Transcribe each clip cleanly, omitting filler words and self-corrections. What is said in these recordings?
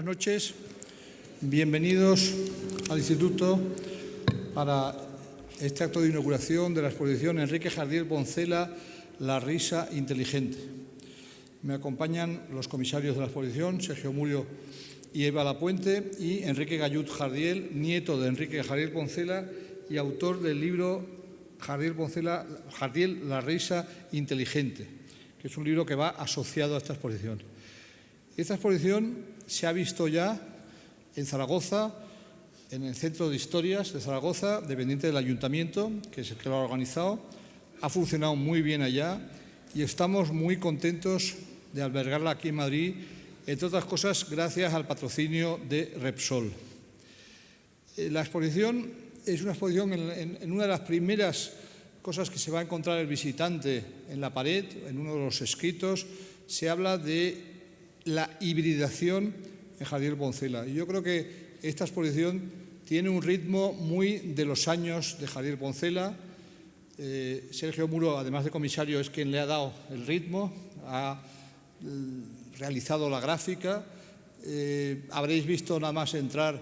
noches, bienvenidos al Instituto para este acto de inauguración de la exposición Enrique Jardiel Poncela, La risa inteligente. Me acompañan los comisarios de la exposición, Sergio Murio y Eva Lapuente, y Enrique Gallud Jardiel, nieto de Enrique Jardiel Poncela y autor del libro Jardiel Poncela, Jardiel, La risa inteligente, que es un libro que va asociado a esta exposición. Esta exposición se ha visto ya en Zaragoza, en el Centro de Historias de Zaragoza, dependiente del Ayuntamiento, que es el que lo ha organizado. Ha funcionado muy bien allá y estamos muy contentos de albergarla aquí en Madrid, entre otras cosas gracias al patrocinio de Repsol. La exposición es una exposición en una de las primeras cosas que se va a encontrar el visitante en la pared, en uno de los escritos, se habla de la hibridación en Jardiel Poncela. Y yo creo que esta exposición tiene un ritmo muy de los años de Jardiel Poncela. Sergio Muro, además de comisario, es quien le ha dado el ritmo, ha realizado la gráfica. Habréis visto nada más entrar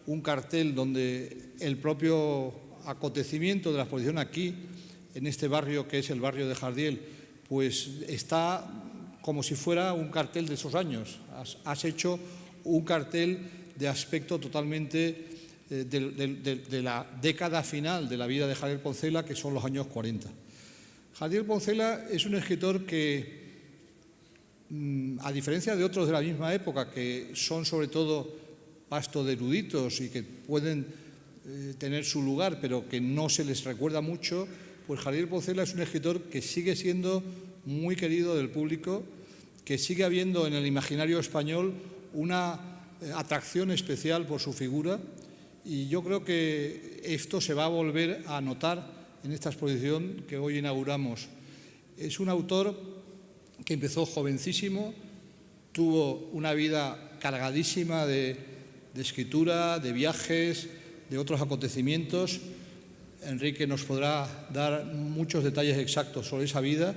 un cartel donde el propio acontecimiento de la exposición aquí, en este barrio que es el barrio de Jardiel, pues está como si fuera un cartel de esos años. Has hecho un cartel de aspecto totalmente de la década final de la vida de Jardiel Poncela, que son los años 40. Jardiel Poncela es un escritor que, a diferencia de otros de la misma época, que son sobre todo pasto de eruditos y que pueden tener su lugar, pero que no se les recuerda mucho, pues Jardiel Poncela es un escritor que sigue siendo muy querido del público, que sigue habiendo en el imaginario español una atracción especial por su figura, y yo creo que esto se va a volver a notar en esta exposición que hoy inauguramos. Es un autor que empezó jovencísimo, tuvo una vida cargadísima de escritura, de viajes, de otros acontecimientos. Enrique nos podrá dar muchos detalles exactos sobre esa vida,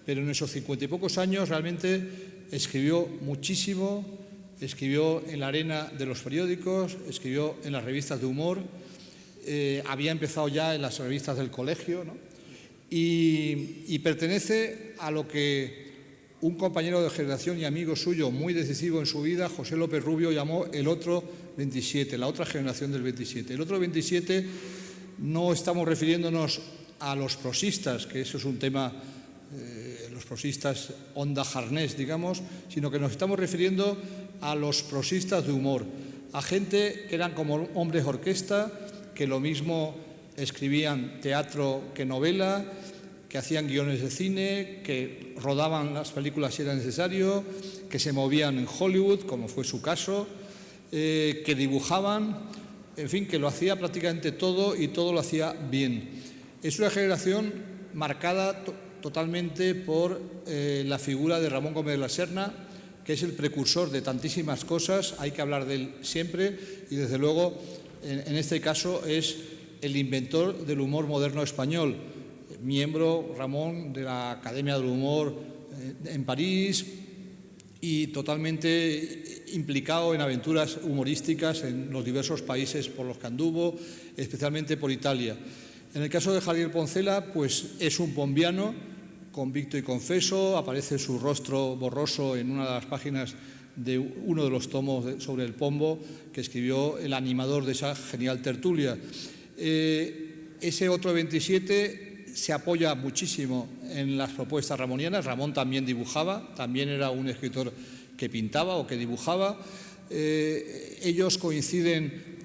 pero en esos 50 y pocos años realmente escribió muchísimo, escribió en la arena de los periódicos, escribió en las revistas de humor, había empezado ya en las revistas del colegio, ¿no? Y pertenece a lo que un compañero de generación y amigo suyo muy decisivo en su vida, José López Rubio, llamó el otro 27, la otra generación del 27. El otro 27 no estamos refiriéndonos a los prosistas, que eso es un tema, los prosistas onda jarnés, digamos, sino que nos estamos refiriendo a los prosistas de humor, a gente que eran como hombres orquesta, que lo mismo escribían teatro que novela, que hacían guiones de cine, que rodaban las películas si era necesario, que se movían en Hollywood, como fue su caso, que dibujaban, en fin, que lo hacía prácticamente todo y todo lo hacía bien. Es una generación marcada totalmente por la figura de Ramón Gómez de la Serna, que es el precursor de tantísimas cosas, hay que hablar de él siempre, y desde luego, en este caso, es el inventor del humor moderno español, miembro, Ramón, de la Academia del Humor en París y totalmente implicado en aventuras humorísticas en los diversos países por los que anduvo, especialmente por Italia. En el caso de Jardiel Poncela, pues es un pombiano, convicto y confeso, aparece su rostro borroso en una de las páginas de uno de los tomos sobre el pombo que escribió el animador de esa genial tertulia. Ese otro 27 se apoya muchísimo en las propuestas ramonianas. Ramón también dibujaba, también era un escritor que pintaba o que dibujaba. Ellos coinciden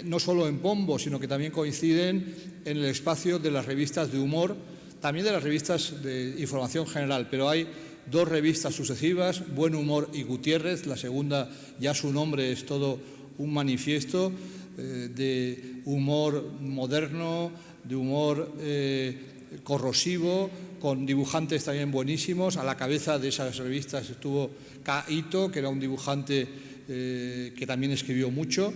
no solo en pombo, sino que también coinciden en el espacio de las revistas de humor, también de las revistas de información general, pero hay dos revistas sucesivas, Buen Humor y Gutiérrez. La segunda, ya su nombre es todo un manifiesto de humor moderno, de humor corrosivo, con dibujantes también buenísimos. A la cabeza de esas revistas estuvo K. Ito, que era un dibujante que también escribió mucho,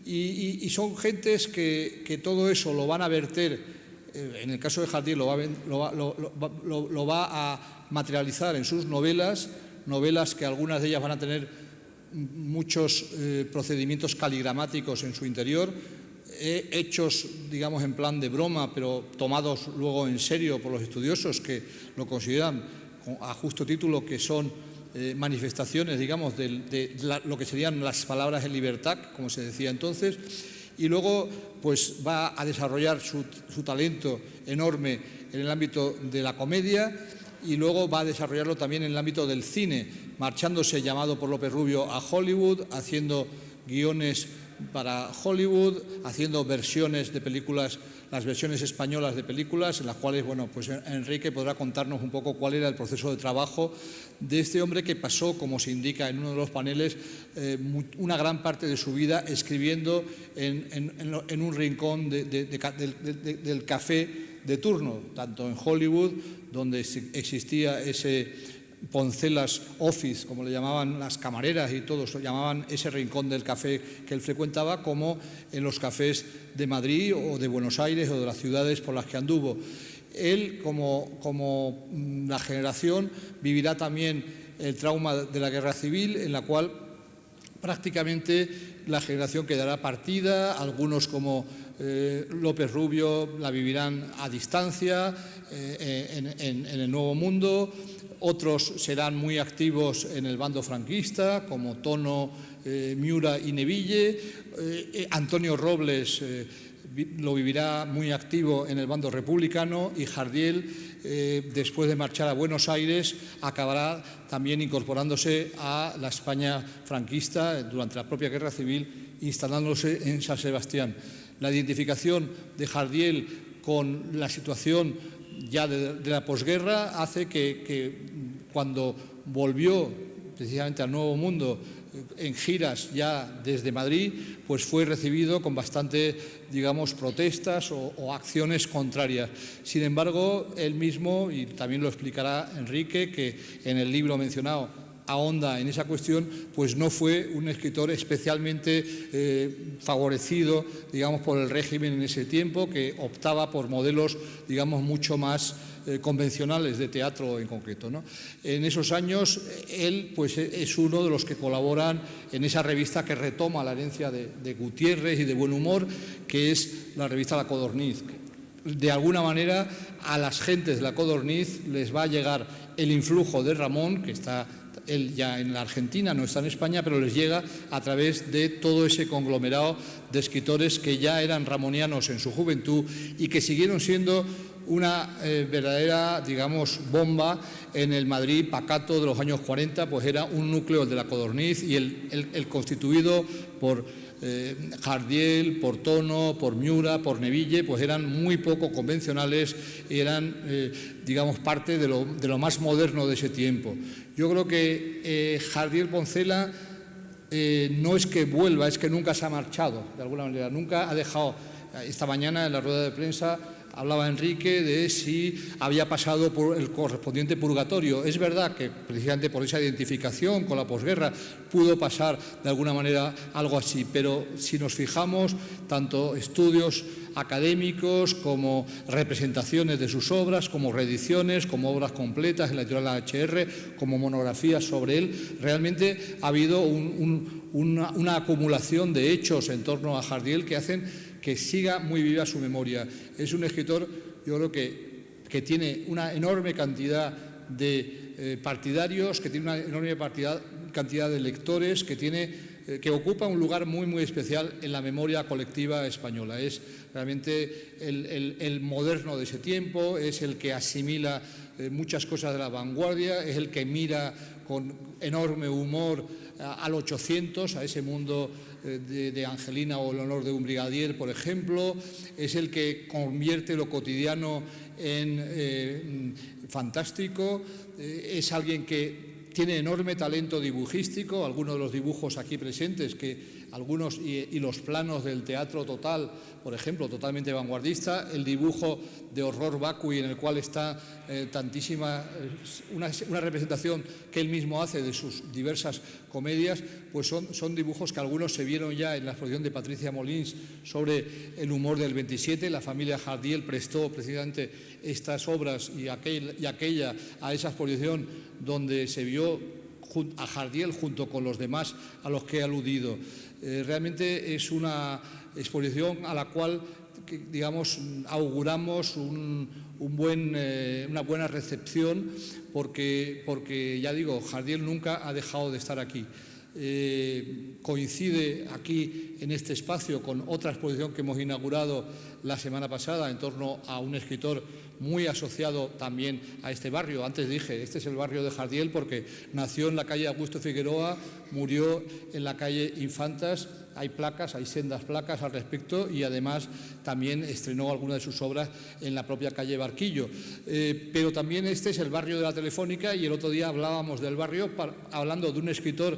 y son gentes que todo eso lo van a verter. En el caso de Jardiel lo va a materializar en sus novelas que algunas de ellas van a tener muchos procedimientos caligramáticos en su interior, hechos, digamos, en plan de broma, pero tomados luego en serio por los estudiosos que lo consideran a justo título que son manifestaciones, digamos, de lo que serían las palabras en libertad, como se decía entonces, y luego pues va a desarrollar su talento enorme en el ámbito de la comedia y luego va a desarrollarlo también en el ámbito del cine, marchándose, llamado por López Rubio, a Hollywood, haciendo guiones para Hollywood, haciendo versiones de películas, las versiones españolas de películas, en las cuales, bueno, pues Enrique podrá contarnos un poco cuál era el proceso de trabajo de este hombre que pasó, como se indica en uno de los paneles, una gran parte de su vida escribiendo en un rincón del café de turno, tanto en Hollywood, donde existía ese Poncelas Office, como le llamaban las camareras y todos, llamaban ese rincón del café que él frecuentaba, como en los cafés de Madrid o de Buenos Aires o de las ciudades por las que anduvo. Él, como la generación, vivirá también el trauma de la Guerra Civil, en la cual prácticamente la generación quedará partida, algunos como López Rubio la vivirán a distancia en el Nuevo Mundo, otros serán muy activos en el bando franquista, como Tono, Miura y Neville. Antonio Robles lo vivirá muy activo en el bando republicano y Jardiel, después de marchar a Buenos Aires, acabará también incorporándose a la España franquista durante la propia Guerra Civil, instalándose en San Sebastián. La identificación de Jardiel con la situación ya de la posguerra hace que cuando volvió precisamente al Nuevo Mundo en giras ya desde Madrid, pues fue recibido con bastante, digamos, protestas o acciones contrarias. Sin embargo, él mismo, y también lo explicará Enrique, que en el libro mencionado ahonda en esa cuestión, pues no fue un escritor especialmente favorecido, digamos, por el régimen en ese tiempo, que optaba por modelos, digamos, mucho más convencionales de teatro en concreto, ¿no? En esos años él pues es uno de los que colaboran en esa revista que retoma la herencia de Gutiérrez y de Buen Humor, que es la revista La Codorniz. De alguna manera a las gentes de La Codorniz les va a llegar el influjo de Ramón, que está él ya en la Argentina, no está en España, pero les llega a través de todo ese conglomerado de escritores que ya eran ramonianos en su juventud y que siguieron siendo una verdadera, digamos, bomba en el Madrid pacato de los años 40, pues era un núcleo de La Codorniz y el constituido por Jardiel, por Tono, por Miura, por Neville, pues eran muy poco convencionales y eran, digamos, parte de lo más moderno de ese tiempo. Yo creo que Jardiel Poncela no es que vuelva, es que nunca se ha marchado, de alguna manera, nunca ha dejado. Esta mañana en la rueda de prensa hablaba Enrique de si había pasado por el correspondiente purgatorio. Es verdad que precisamente por esa identificación con la posguerra pudo pasar de alguna manera algo así, pero si nos fijamos, tanto estudios académicos como representaciones de sus obras, como reediciones, como obras completas en la editorial HR, como monografías sobre él, realmente ha habido una acumulación de hechos en torno a Jardiel que hacen que siga muy viva su memoria. Es un escritor, yo creo que tiene una enorme cantidad de partidarios, que tiene una enorme cantidad de lectores, que ocupa un lugar muy, muy especial en la memoria colectiva española. Es realmente el moderno de ese tiempo, es el que asimila muchas cosas de la vanguardia, es el que mira con enorme humor al 800, a ese mundo de Angelina o el honor de un brigadier, por ejemplo, es el que convierte lo cotidiano en fantástico, es alguien que tiene enorme talento dibujístico, algunos de los dibujos aquí presentes, y los planos del teatro total, por ejemplo, totalmente vanguardista, el dibujo de horror vacui en el cual está una representación que él mismo hace de sus diversas comedias, pues son dibujos que algunos se vieron ya en la exposición de Patricia Molins sobre el humor del 27. La familia Jardiel prestó precisamente estas obras y aquella a esa exposición donde se vio a Jardiel junto con los demás a los que he aludido. Realmente es una exposición a la cual, digamos, auguramos una buena recepción porque, ya digo, Jardiel nunca ha dejado de estar aquí. Coincide aquí en este espacio con otra exposición que hemos inaugurado la semana pasada en torno a un escritor muy asociado también a este barrio. Antes dije, este es el barrio de Jardiel porque nació en la calle Augusto Figueroa, murió en la calle Infantas. Hay placas, hay sendas placas al respecto y además también estrenó algunas de sus obras en la propia calle Barquillo. Pero también este es el barrio de la Telefónica y el otro día hablábamos del barrio hablando de un escritor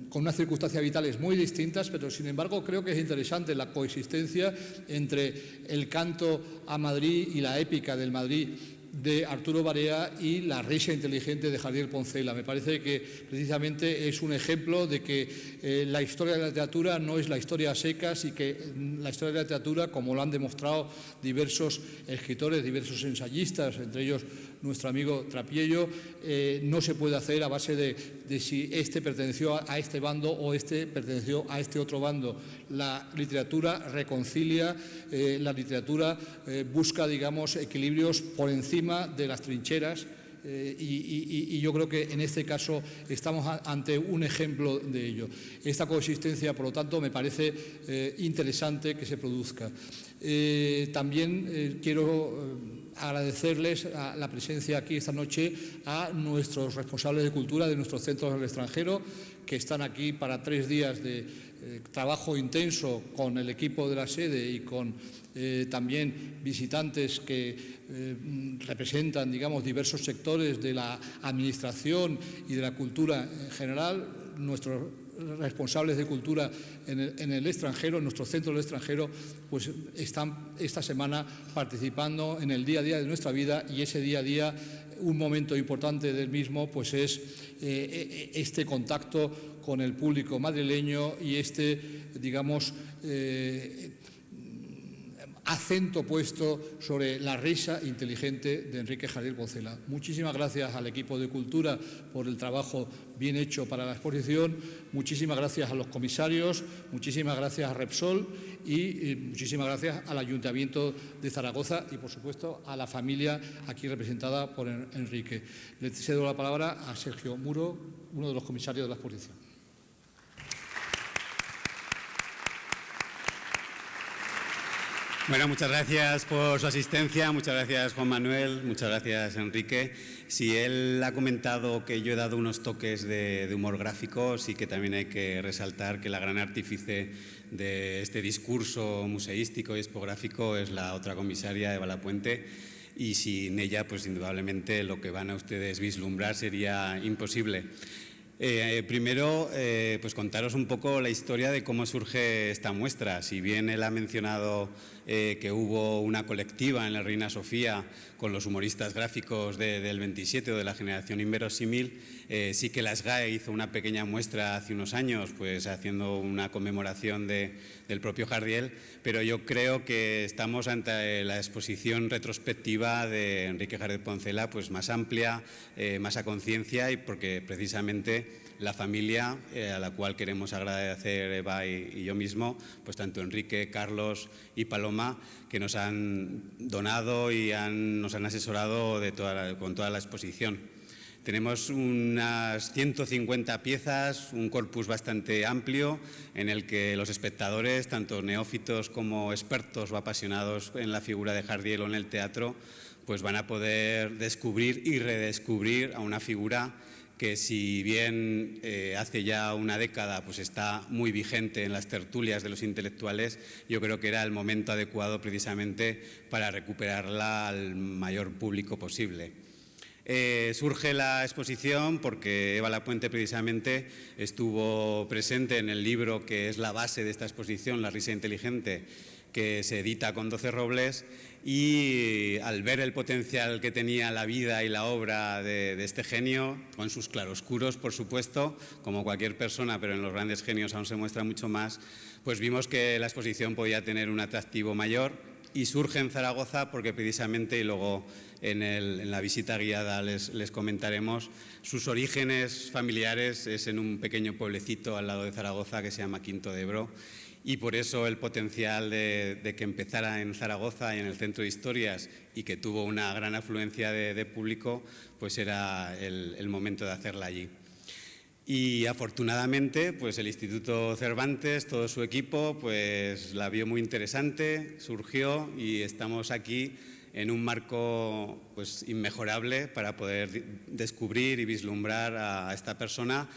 con unas circunstancias vitales muy distintas, pero sin embargo creo que es interesante la coexistencia entre el canto a Madrid y la épica del Madrid de Arturo Barea y la risa inteligente de Jardiel Poncela. Me parece que precisamente es un ejemplo de que la historia de la literatura no es la historia a secas y que la historia de la literatura, como lo han demostrado diversos escritores, diversos ensayistas, entre ellos nuestro amigo Trapiello, no se puede hacer a base de si este perteneció a este bando o este perteneció a este otro bando. La literatura reconcilia, la literatura busca, digamos, equilibrios por encima de las trincheras y yo creo que en este caso estamos ante un ejemplo de ello. Esta coexistencia, por lo tanto, me parece interesante que se produzca. También quiero agradecerles la presencia aquí esta noche a nuestros responsables de cultura de nuestros centros del extranjero, que están aquí para 3 días de trabajo intenso con el equipo de la sede y con también visitantes que representan, digamos, diversos sectores de la administración y de la cultura en general. Nuestros responsables de cultura en el extranjero, en nuestros centros del extranjero, pues están esta semana participando en el día a día de nuestra vida y ese día a día, un momento importante del mismo, pues es este contacto con el público madrileño y este, digamos, acento puesto sobre la risa inteligente de Enrique Jardiel Poncela. Muchísimas gracias al equipo de Cultura por el trabajo bien hecho para la exposición, muchísimas gracias a los comisarios, muchísimas gracias a Repsol y muchísimas gracias al Ayuntamiento de Zaragoza y, por supuesto, a la familia aquí representada por Enrique. Le cedo la palabra a Sergio Muro, uno de los comisarios de la exposición. Bueno, muchas gracias por su asistencia, muchas gracias Juan Manuel, muchas gracias Enrique. Si él ha comentado que yo he dado unos toques de humor gráfico, sí que también hay que resaltar que la gran artífice de este discurso museístico y expográfico es la otra comisaria, Eva Lapuente, y sin ella, pues indudablemente lo que van a ustedes vislumbrar sería imposible. Primero, pues contaros un poco la historia de cómo surge esta muestra. Si bien él ha mencionado que hubo una colectiva en la Reina Sofía con los humoristas gráficos del 27 o de la generación inverosímil, sí que la SGAE hizo una pequeña muestra hace unos años, pues haciendo una conmemoración del propio Jardiel, pero yo creo que estamos ante la exposición retrospectiva de Enrique Jardiel Poncela, pues más amplia, más a conciencia, y porque precisamente la familia a la cual queremos agradecer Eva y yo mismo, pues tanto Enrique, Carlos y Paloma, que nos han donado y nos han asesorado con toda la exposición. Tenemos unas 150 piezas, un corpus bastante amplio en el que los espectadores, tanto neófitos como expertos o apasionados en la figura de Jardiel o en el teatro, pues van a poder descubrir y redescubrir a una figura que, si bien hace ya una década pues está muy vigente en las tertulias de los intelectuales, yo creo que era el momento adecuado precisamente para recuperarla al mayor público posible. Surge la exposición porque Eva Lapuente precisamente estuvo presente en el libro que es la base de esta exposición, La risa inteligente, que se edita con 12 Robles, y al ver el potencial que tenía la vida y la obra de este genio, con sus claroscuros, por supuesto, como cualquier persona, pero en los grandes genios aún se muestra mucho más, pues vimos que la exposición podía tener un atractivo mayor y surge en Zaragoza porque precisamente, y luego en la visita guiada les comentaremos, sus orígenes familiares es en un pequeño pueblecito al lado de Zaragoza que se llama Quinto de Ebro, y por eso el potencial de que empezara en Zaragoza y en el Centro de Historias y que tuvo una gran afluencia de público, pues era el momento de hacerla allí. Y afortunadamente, pues el Instituto Cervantes, todo su equipo, pues la vio muy interesante, surgió y estamos aquí en un marco pues inmejorable para poder descubrir y vislumbrar a esta persona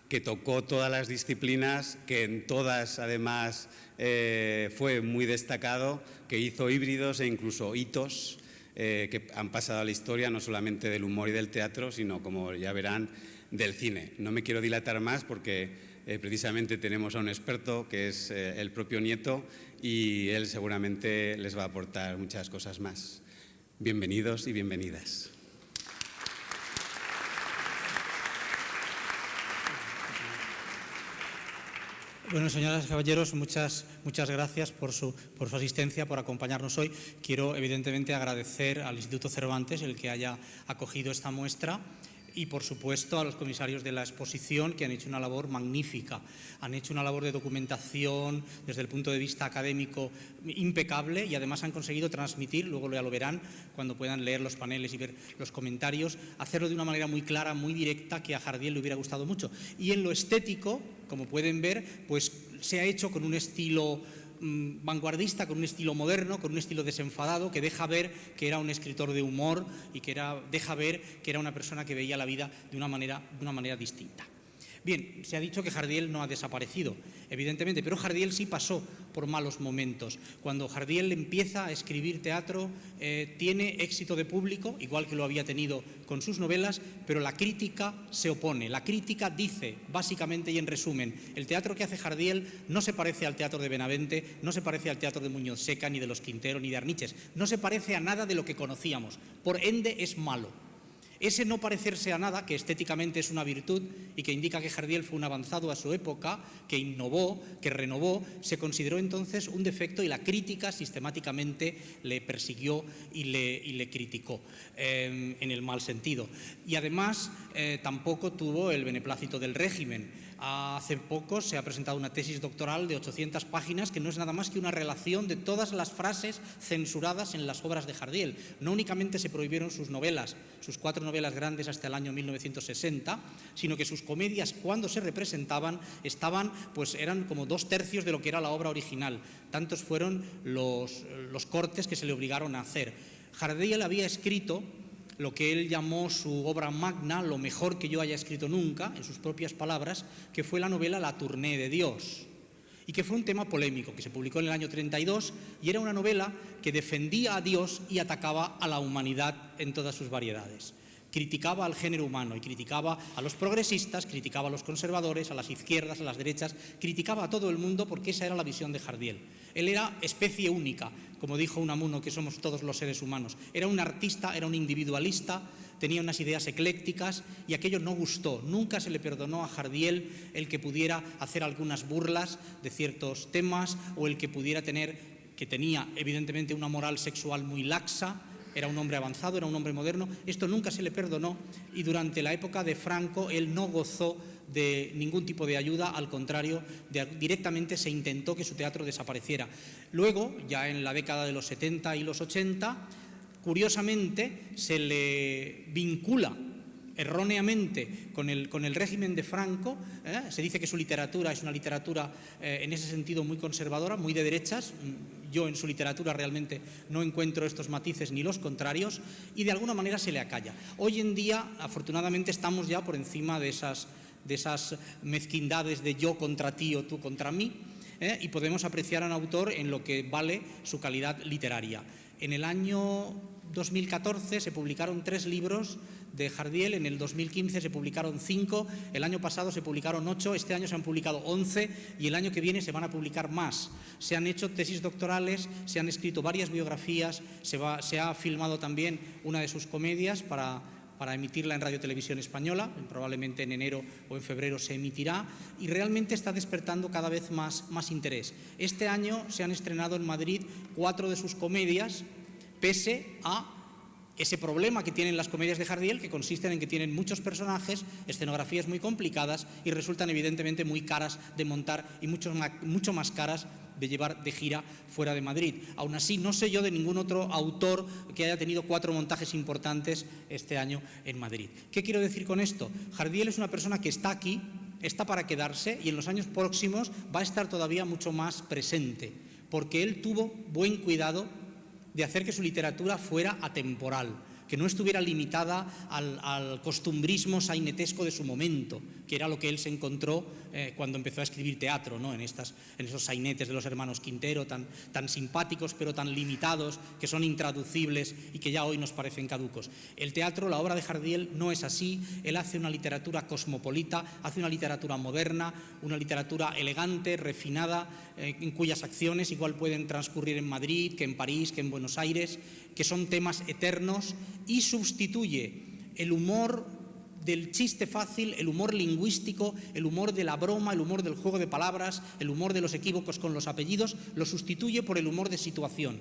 que tocó todas las disciplinas, que en todas además fue muy destacado, que hizo híbridos e incluso hitos que han pasado a la historia, no solamente del humor y del teatro, sino, como ya verán, del cine. No me quiero dilatar más porque precisamente tenemos a un experto que es el propio Nieto y él seguramente les va a aportar muchas cosas más. Bienvenidos y bienvenidas. Bueno, señoras y caballeros, muchas gracias por su asistencia, por acompañarnos hoy. Quiero, evidentemente, agradecer al Instituto Cervantes el que haya acogido esta muestra y, por supuesto, a los comisarios de la exposición, que han hecho una labor magnífica. Han hecho una labor de documentación desde el punto de vista académico impecable y además han conseguido transmitir, luego ya lo verán cuando puedan leer los paneles y ver los comentarios, hacerlo de una manera muy clara, muy directa, que a Jardiel le hubiera gustado mucho. Y en lo estético, como pueden ver, pues se ha hecho con un estilo vanguardista, con un estilo moderno, con un estilo desenfadado, que deja ver que era un escritor de humor y que deja ver que era una persona que veía la vida de una manera distinta. Bien, se ha dicho que Jardiel no ha desaparecido, evidentemente, pero Jardiel sí pasó por malos momentos. Cuando Jardiel empieza a escribir teatro, tiene éxito de público, igual que lo había tenido con sus novelas, pero la crítica se opone. La crítica dice, básicamente y en resumen, el teatro que hace Jardiel no se parece al teatro de Benavente, no se parece al teatro de Muñoz Seca, ni de los Quintero, ni de Arniches, no se parece a nada de lo que conocíamos, por ende es malo. Ese no parecerse a nada, que estéticamente es una virtud y que indica que Jardiel fue un avanzado a su época, que innovó, que renovó, se consideró entonces un defecto y la crítica sistemáticamente le persiguió y le criticó en el mal sentido. Y además tampoco tuvo el beneplácito del régimen. Hace poco se ha presentado una tesis doctoral de 800 páginas que no es nada más que una relación de todas las frases censuradas en las obras de Jardiel. No únicamente se prohibieron sus novelas, sus 4 novelas grandes hasta el año 1960, sino que sus comedias, cuando se representaban, eran como 2/3 de lo que era la obra original. Tantos fueron los cortes que se le obligaron a hacer. Jardiel había escrito lo que él llamó su obra magna, lo mejor que yo haya escrito nunca, en sus propias palabras, que fue la novela La Tournée de Dios, y que fue un tema polémico, que se publicó en el año 32, y era una novela que defendía a Dios y atacaba a la humanidad en todas sus variedades. Criticaba al género humano y criticaba a los progresistas, criticaba a los conservadores, a las izquierdas, a las derechas, criticaba a todo el mundo porque esa era la visión de Jardiel. Él era especie única, como dijo Unamuno, que somos todos los seres humanos. Era un artista, era un individualista, tenía unas ideas eclécticas y aquello no gustó. Nunca se le perdonó a Jardiel el que pudiera hacer algunas burlas de ciertos temas o el que pudiera tenía evidentemente una moral sexual muy laxa. Era un hombre avanzado, era un hombre moderno. Esto nunca se le perdonó y durante la época de Franco él no gozó de ningún tipo de ayuda, al contrario, directamente se intentó que su teatro desapareciera. Luego, ya en la década de los 70 y los 80, curiosamente se le vincula erróneamente con el régimen de Franco. Se dice que su literatura es una literatura en ese sentido muy conservadora, muy de derechas. Yo en su literatura realmente no encuentro estos matices ni los contrarios y de alguna manera se le acalla. Hoy en día, afortunadamente, estamos ya por encima de esas mezquindades de yo contra ti o tú contra mí, y podemos apreciar a un autor en lo que vale su calidad literaria. En el año 2014 se publicaron 3 libros de Jardiel, en el 2015 se publicaron 5, el año pasado se publicaron 8, este año se han publicado 11 y el año que viene se van a publicar más. Se han hecho tesis doctorales, se han escrito varias biografías, se ha filmado también una de sus comedias para emitirla en Radio Televisión Española, probablemente en enero o en febrero se emitirá, y realmente está despertando cada vez más interés. Este año se han estrenado en Madrid 4 de sus comedias, pese a ese problema que tienen las comedias de Jardiel, que consisten en que tienen muchos personajes, escenografías muy complicadas y resultan evidentemente muy caras de montar y mucho más caras de llevar de gira fuera de Madrid. Aún así, no sé yo de ningún otro autor que haya tenido 4 montajes importantes este año en Madrid. ¿Qué quiero decir con esto? Jardiel es una persona que está aquí, está para quedarse y en los años próximos va a estar todavía mucho más presente, porque él tuvo buen cuidado de hacer que su literatura fuera atemporal, que no estuviera limitada al costumbrismo sainetesco de su momento, que era lo que él se encontró cuando empezó a escribir teatro, ¿no? en esos sainetes de los hermanos Quintero, tan simpáticos pero tan limitados, que son intraducibles y que ya hoy nos parecen caducos. El teatro, la obra de Jardiel, no es así. Él hace una literatura cosmopolita, hace una literatura moderna, una literatura elegante, refinada, en cuyas acciones igual pueden transcurrir en Madrid, que en París, que en Buenos Aires, que son temas eternos, y sustituye el humor del chiste fácil, el humor lingüístico, el humor de la broma, el humor del juego de palabras, el humor de los equívocos con los apellidos, lo sustituye por el humor de situación,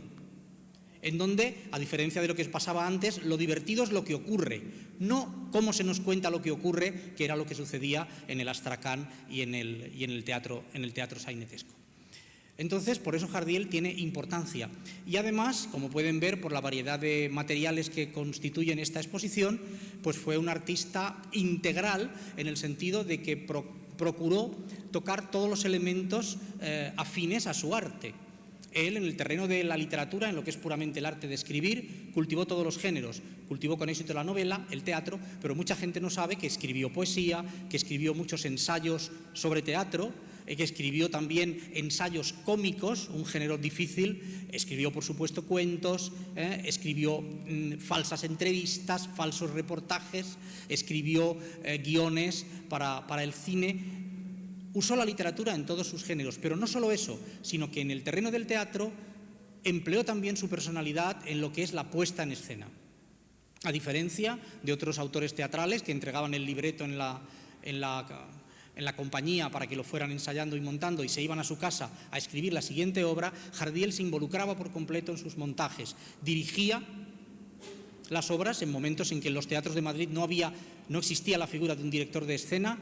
en donde, a diferencia de lo que pasaba antes, lo divertido es lo que ocurre, no cómo se nos cuenta lo que ocurre, que era lo que sucedía en el Astracán y en el teatro sainetesco. Entonces, por eso Jardiel tiene importancia. Y además, como pueden ver por la variedad de materiales que constituyen esta exposición, pues fue un artista integral en el sentido de que procuró tocar todos los elementos afines a su arte. Él, en el terreno de la literatura, en lo que es puramente el arte de escribir, cultivó todos los géneros. Cultivó con éxito la novela, el teatro, pero mucha gente no sabe que escribió poesía, que escribió muchos ensayos sobre teatro, que escribió también ensayos cómicos, un género difícil, escribió por supuesto cuentos, escribió falsas entrevistas, falsos reportajes, escribió guiones para el cine. Usó la literatura en todos sus géneros, pero no solo eso, sino que en el terreno del teatro empleó también su personalidad en lo que es la puesta en escena. A diferencia de otros autores teatrales que entregaban el libreto en la compañía para que lo fueran ensayando y montando y se iban a su casa a escribir la siguiente obra, Jardiel se involucraba por completo en sus montajes, dirigía las obras en momentos en que en los teatros de Madrid no existía la figura de un director de escena,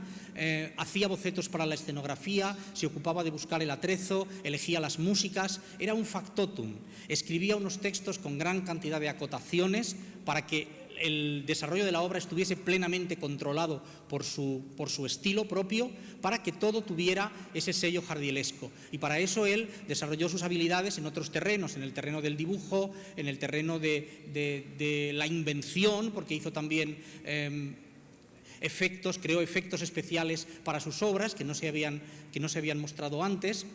hacía bocetos para la escenografía, se ocupaba de buscar el atrezo, elegía las músicas, era un factotum, escribía unos textos con gran cantidad de acotaciones para que el desarrollo de la obra estuviese plenamente controlado por su estilo propio, para que todo tuviera ese sello jardielesco. Y para eso él desarrolló sus habilidades en otros terrenos, en el terreno del dibujo, en el terreno de la invención, porque hizo también creó efectos especiales para sus obras que no se habían mostrado antes.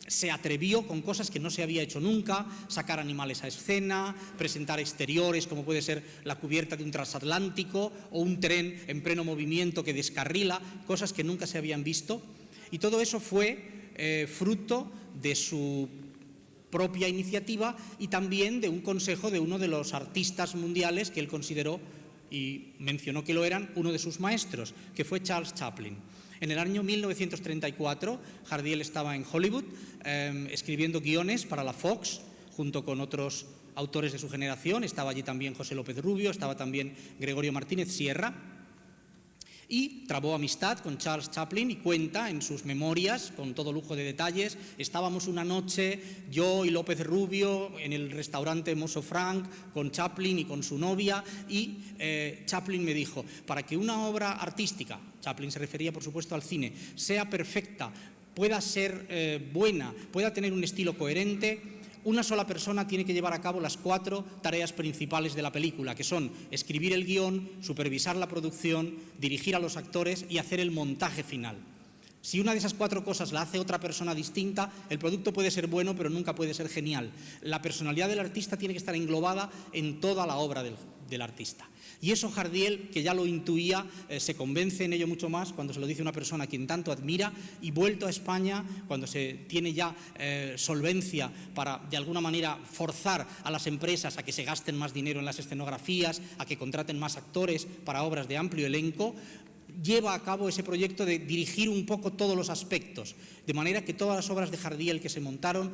Se atrevió con cosas que no se había hecho nunca, sacar animales a escena, presentar exteriores como puede ser la cubierta de un transatlántico o un tren en pleno movimiento que descarrila, cosas que nunca se habían visto. Y todo eso fue fruto de su propia iniciativa y también de un consejo de uno de los artistas mundiales que él consideró y mencionó que lo eran uno de sus maestros, que fue Charles Chaplin. En el año 1934, Jardiel estaba en Hollywood escribiendo guiones para la Fox, junto con otros autores de su generación. Estaba allí también José López Rubio, estaba también Gregorio Martínez Sierra. Y trabó amistad con Charles Chaplin y cuenta en sus memorias, con todo lujo de detalles, estábamos una noche, yo y López Rubio, en el restaurante Mosso Frank, con Chaplin y con su novia, y Chaplin me dijo, para que una obra artística, Chaplin se refería por supuesto al cine, sea perfecta, pueda ser buena, pueda tener un estilo coherente, una sola persona tiene que llevar a cabo las 4 tareas principales de la película, que son escribir el guión, supervisar la producción, dirigir a los actores y hacer el montaje final. Si una de esas 4 cosas la hace otra persona distinta, el producto puede ser bueno, pero nunca puede ser genial. La personalidad del artista tiene que estar englobada en toda la obra del artista. Y eso Jardiel, que ya lo intuía, se convence en ello mucho más cuando se lo dice una persona a quien tanto admira, y vuelto a España, cuando se tiene ya solvencia para, de alguna manera, forzar a las empresas a que se gasten más dinero en las escenografías, a que contraten más actores para obras de amplio elenco, lleva a cabo ese proyecto de dirigir un poco todos los aspectos, de manera que todas las obras de Jardiel que se montaron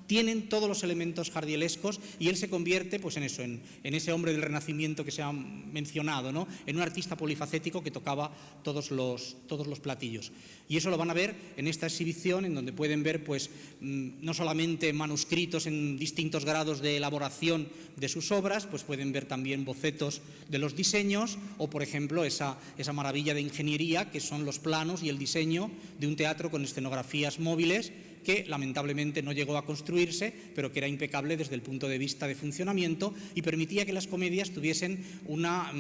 tienen todos los elementos jardielescos, y él se convierte pues en eso, en ese hombre del Renacimiento que se ha mencionado, ¿no? En un artista polifacético que tocaba todos los platillos. Y eso lo van a ver en esta exhibición, en donde pueden ver pues no solamente manuscritos en distintos grados de elaboración de sus obras, pues pueden ver también bocetos de los diseños, o por ejemplo esa maravilla de ingeniería que son los planos y el diseño de un teatro con escenografías móviles que lamentablemente no llegó a construirse, pero que era impecable desde el punto de vista de funcionamiento y permitía que las comedias tuviesen una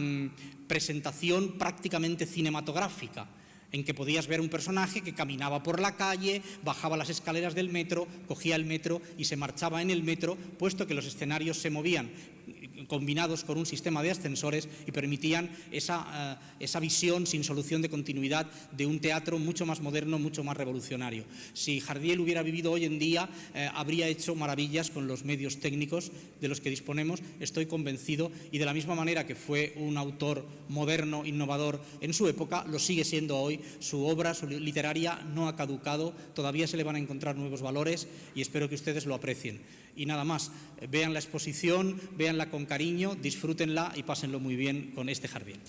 presentación prácticamente cinematográfica, en que podías ver un personaje que caminaba por la calle, bajaba las escaleras del metro, cogía el metro y se marchaba en el metro, puesto que los escenarios se movían combinados con un sistema de ascensores y permitían esa visión sin solución de continuidad de un teatro mucho más moderno, mucho más revolucionario. Si Jardiel hubiera vivido hoy en día, habría hecho maravillas con los medios técnicos de los que disponemos, estoy convencido, y de la misma manera que fue un autor moderno, innovador en su época, lo sigue siendo hoy. Su obra literaria no ha caducado, todavía se le van a encontrar nuevos valores y espero que ustedes lo aprecien. Y nada más, vean la exposición, véanla con cariño, disfrútenla y pásenlo muy bien con este Jardiel.